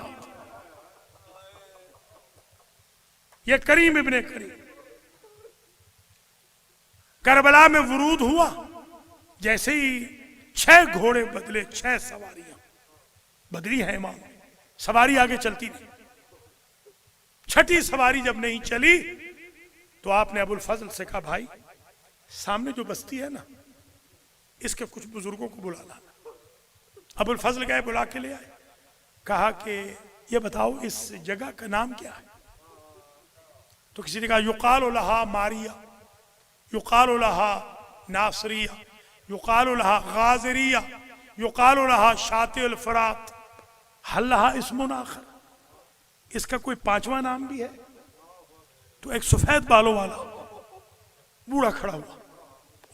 ये करीम इब्ने करीम करबला में वरूद हुआ, जैसे ही 6 घोड़े बदले, 6 सवारियां बदली हैं इमाम, सवारी आगे चलती नहीं। 6ठी सवारी जब नहीं चली तो आपने अबुल फजल से कहा, भाई सामने जो बस्ती है ना, इसके कुछ बुजुर्गों को बुला लाना। अबुल फजल गए, बुला के ले आए। कहा कि ये बताओ इस जगह का नाम क्या है? तो किसी ने कहा युकाल लहा मारिया, युकाल लहा नासरिया, युकाल लहा गाजरिया, युकाल लहा शातिल फरात, हल लहा इस्मुन आखर, इसका कोई 5वां नाम भी है? तो एक सफेद बालों वाला बूढ़ा खड़ा हुआ,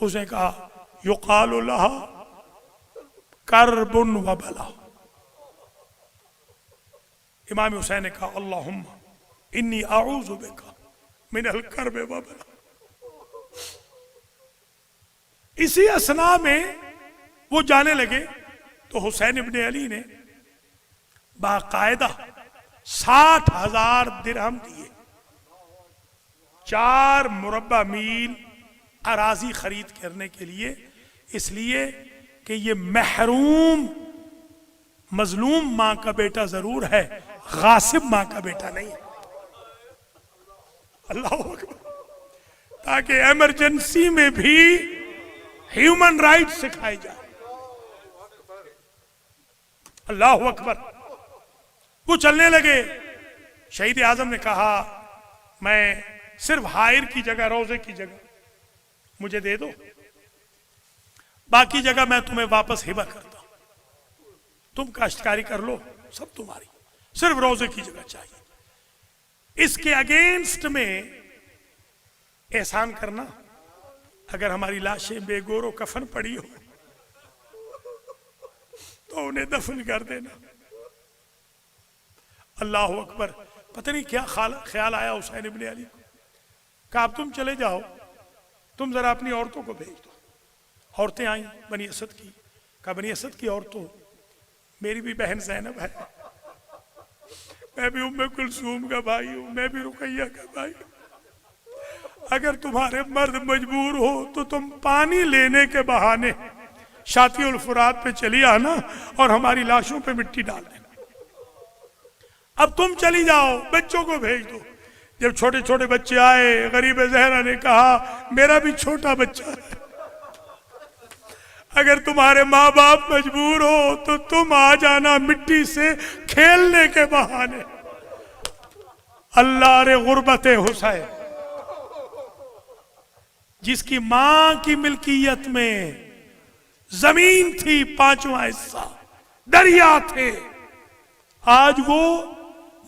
उसने कहा युकाल लहा करबुन व बला। इमाम हुसैन ने कहा अल्लाहुम्मा इन्नी आऊज़ु बिका मिनल करब व बला। इसी असना में वो जाने लगे तो हुसैन इब्ने अली ने बाकायदा 60,000 दिरहम दिए, 4 मुरब्बा मील अराजी खरीद करने के लिए, इसलिए कि ये महरूम मजलूम मां का बेटा जरूर है, गासिब मां का बेटा नहीं है। अल्लाह अकबर। ताकि इमरजेंसी में भी ह्यूमन राइट सिखाई जाए। अल्लाह अकबर। वो चलने लगे। शहीद आजम ने कहा, मैं सिर्फ हायर की जगह, रोजे की जगह मुझे दे दो, बाकी जगह मैं तुम्हें वापस हिबा करता हूं, तुम काश्तकारी कर लो, सब तुम्हारी, सिर्फ रोजे की जगह चाहिए। इसके अगेंस्ट में एहसान करना, अगर हमारी लाशें बेगोरो कफन पड़ी हो तो उन्हें दफन कर देना। अल्लाह अकबर। पता नहीं क्या ख्याल आया हुसैन इब्ने अली को। कहा अब तुम चले जाओ, तुम जरा अपनी औरतों को भेज दो। औरतें आई बनी असद की। कहा बनी असद की औरतों, मेरी भी बहन ज़ैनब है, मैं भी उम्मे कुलसूम का भाई हूं, मैं भी रुकैया का भाई हूं। अगर तुम्हारे मर्द मजबूर हो तो तुम पानी लेने के बहाने शातिउल फुरात पे चली आना और हमारी लाशों पे मिट्टी डाल देना। अब तुम चली जाओ, बच्चों को भेज दो। जब छोटे छोटे बच्चे आए, गरीब ज़हरा ने कहा मेरा भी छोटा बच्चा है, अगर तुम्हारे माँ बाप मजबूर हो तो तुम आ जाना मिट्टी से खेलने के बहाने। अल्लाह रे गुर्बत हुसैन, जिसकी मां की मिल्कियत में जमीन थी 5वां हिस्सा, दरिया थे, आज वो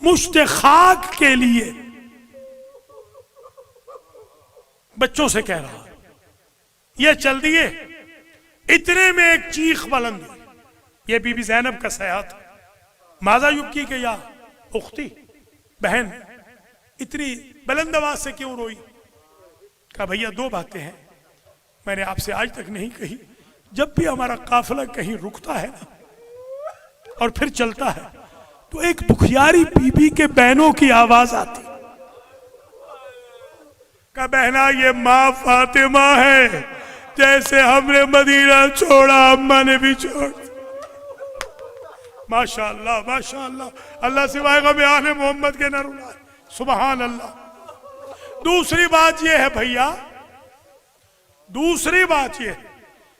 मुश्ते खाक के लिए बच्चों से कह रहा, ये चल दिए। इतने में एक चीख बुलंद हुई। ये बीबी ज़ैनब का सया था। माजा युक्की के या उख्ती, बहन इतनी बुलंद आवाज से क्यों रोई? कहा भैया दो बातें हैं, मैंने आपसे आज तक नहीं कही। जब भी हमारा काफिला कहीं रुकता है ना और फिर चलता है तो एक बुखियारी बीबी के बहनों की आवाज आती। कहा बहना ये माँ फातिमा है, जैसे हमने मदीना छोड़ा अम्मा ने भी छोड़। माशाअल्लाह माशाअल्लाह, अल्लाह सिवाय गम आले मोहम्मद के न रुलाए। सुभान अल्लाह। दूसरी बात यह है भैया, दूसरी बात यह है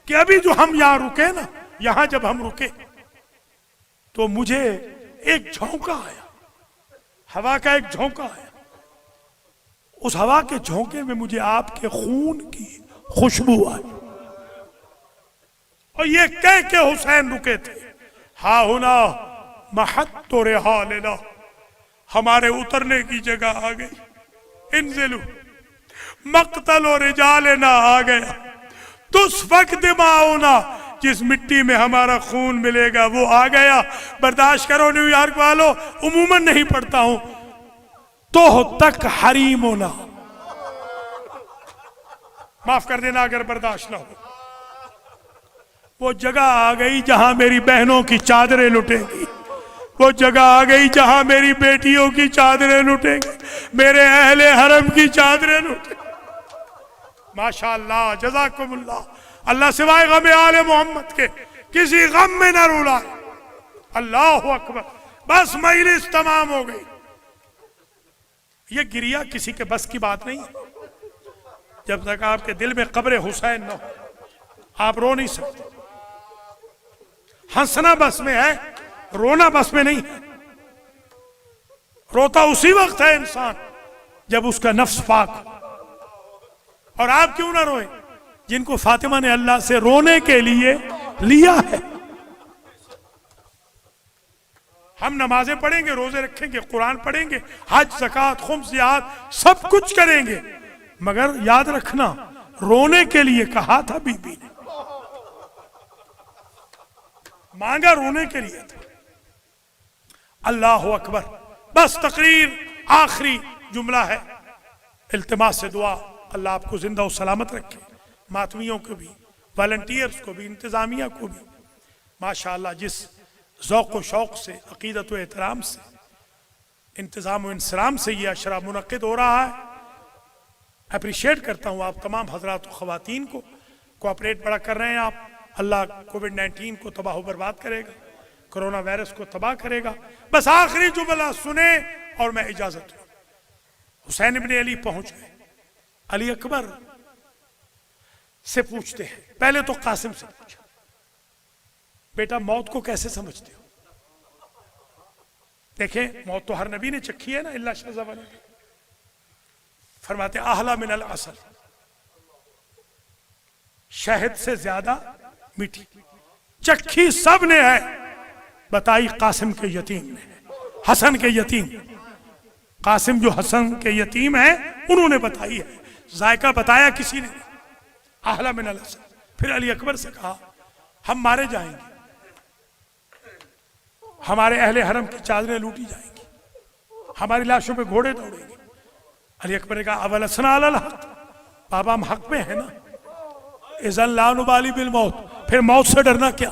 कि अभी जो हम यहां रुके ना, यहां जब हम रुके तो मुझे एक झोंका आया, हवा का एक झोंका आया। उस हवा के झोंके में मुझे आपके खून की खुशबू आई और ये कह के हुसैन रुके थे, हा हुना महत्तो रेहा लेना, हमारे उतरने की जगह आ गई। इनजिलु मक्तलो रिजालेना आ गया, तुस वक्त दिमाओना, जिस मिट्टी में हमारा खून मिलेगा वो आ गया। बर्दाश्त करो न्यूयॉर्क वालों, उमूमन नहीं पढ़ता हूं। तो तक हरीम होना, माफ कर देना अगर बर्दाश्त ना हो। वो जगह आ गई जहां मेरी बहनों की चादरें लुटेंगी, वो जगह आ गई जहां मेरी बेटियों की चादरें लुटेंगी, मेरे अहले हरम की चादरें लुटेंगी। माशाअल्लाह जज़ाकुमुल्लाह। अल्लाह सिवाय गम आले मोहम्मद के किसी गम में न रुलाए। अल्लाह अकबर। बस मजलिस तमाम हो गई। ये गिरिया किसी के बस की बात नहीं है। जब तक आपके दिल में कब्र हुसैन न हो आप रो नहीं सकते। हंसना बस में है, रोना बस में नहीं है। रोता उसी वक्त है इंसान जब उसका नफ्स पाक हो। और आप क्यों ना रोए जिनको फातिमा ने अल्लाह से रोने के लिए लिया है। हम नमाजें पढ़ेंगे, रोजे रखेंगे, कुरान पढ़ेंगे, हज ज़कात खुम्स जिहाद सब कुछ करेंगे, मगर याद रखना रोने के लिए कहा था बीबी ने, मांगा रोने के लिए था। अल्लाह अकबर। बस तकरीर आखिरी जुमला है, इल्तिमास से दुआ, अल्लाह आपको जिंदा और सलामत रखे, मातमियों को भी, वॉलंटियर्स को भी, इंतजामिया को भी। माशाअल्लाह जिस ज़ौक़ व शौक़ से, अक़ीदत व एहतराम से, इंतज़ाम व इंसराम से ये अशरा मुनक़िद हो रहा है, अप्रिशिएट करता हूँ आप तमाम हजरात और ख़वातीन को, कोऑपरेट बड़ा कर रहे हैं आप। अल्लाह कोविड-19 को तबाह बर्बाद करेगा, कोरोना वायरस को तबाह करेगा। बस आखिरी जुमला सुने और मैं इजाजत दूं। हुसैन इब्ने अली पहुंच गए, अली अकबर से पूछते हैं, पहले तो कासिम से पूछा, बेटा मौत को कैसे समझते हो? देखें मौत तो हर नबी ने चखी है ना, इल्ला शज़ा। फरमाते आहला मिनल असल, शहद से ज्यादा मीठी, चखी सब ने है, बताई कासिम के यतीम ने, हसन के यतीम। कासिम जो हसन के यतीम है उन्होंने बताई है, जायका बताया किसी ने। आहला मिनल असल। फिर अली अकबर से कहा हम मारे जाएंगे, हमारे अहले हरम की चादरें लूटी जाएंगी, हमारी लाशों पे घोड़े दौड़ेंगे। अली अकबर ने कहा अवल असना अलल हक, बाबा हम हक में है ना, इज़न ला नुबाली बिल मौत, फिर मौत से डरना क्या?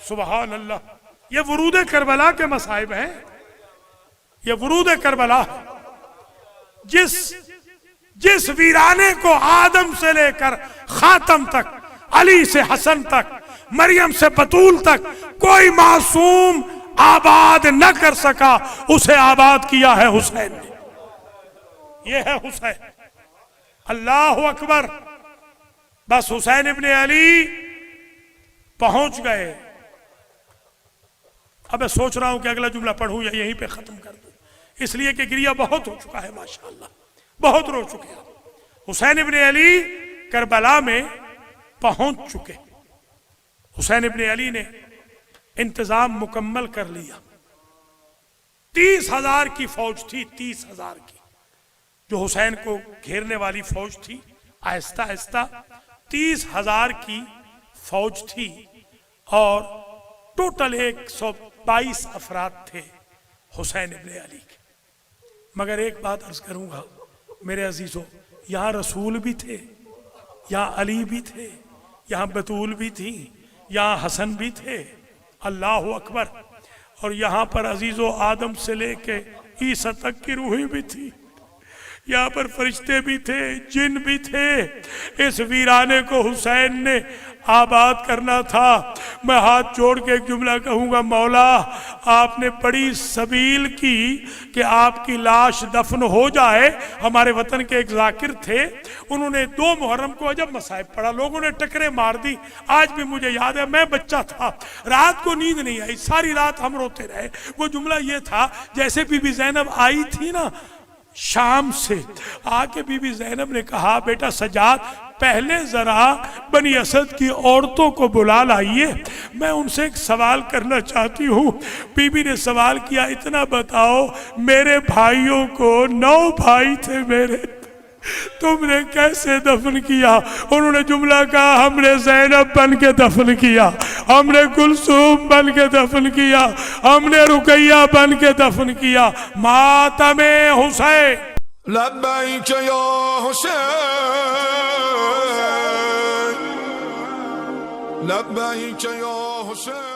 सुबहान अल्लाह। ये वरूद करबला के मसाइब हैं, ये वरूद करबला है। जिस वीराने को आदम से लेकर खातम तक, अली से हसन तक, मरियम से बतूल तक कोई मासूम आबाद न कर सका, उसे आबाद किया है हुसैन ने। यह है हुसैन। अल्लाह अकबर। बस हुसैन इब्ने अली पहुंच गए। अब मैं सोच रहा हूं कि अगला जुमला पढ़ूं या यहीं पे खत्म कर दूं, इसलिए कि गिरिया बहुत हो चुका है, माशाअल्लाह बहुत रो चुके हैं। हुसैन इब्ने अली करबला में पहुंच चुके। हुसैन इब्ने अली ने इंतजाम मुकम्मल कर लिया। 30,000 की फौज थी, 30,000 की, जो हुसैन को घेरने वाली फौज थी। आहिस्ता आहिस्ता 30,000 की फौज थी और टोटल 122 अफराद थे हुसैन इब्ने अली के। मगर एक बात अर्ज करूंगा मेरे अजीजों, यहां रसूल भी थे, यहां अली भी थे, यहां बतूल भी थी, यहां हसन भी थे। अल्लाह अकबर। और यहां पर अजीजों आदम से लेके ईसा तक की रूहें भी थी, यहाँ पर फरिश्ते भी थे, जिन भी थे। इस वीराने को हुसैन ने आबाद करना था। मैं हाथ जोड़ के एक जुमला कहूँगा, मौला आपने बड़ी सबील की कि आपकी लाश दफन हो जाए। हमारे वतन के एक जाकिर थे, उन्होंने 2 मुहर्रम को अजब मसाइब पड़ा, लोगों ने टकरे मार दी। आज भी मुझे याद है, मैं बच्चा था, रात को नींद नहीं आई, सारी रात हम रोते रहे। वो जुमला ये था, जैसे बीबी ज़ैनब आई थी ना शाम से, आके बीबी ज़ैनब ने कहा बेटा सजाद पहले जरा बनी असद की औरतों को बुला लाइए, मैं उनसे एक सवाल करना चाहती हूँ। बीबी ने सवाल किया, इतना बताओ मेरे भाइयों को 9 भाई थे मेरे, तुमने कैसे दफन किया? उन्होंने जुमला कहा, हमने ज़ैनब बन के दफन किया, हमने कुलसूम बन के दफन किया, हमने रुकैया बन के दफन किया। मातमे हुसैन। लब्बैक या हुसैन, लब्बैक या हुसैन।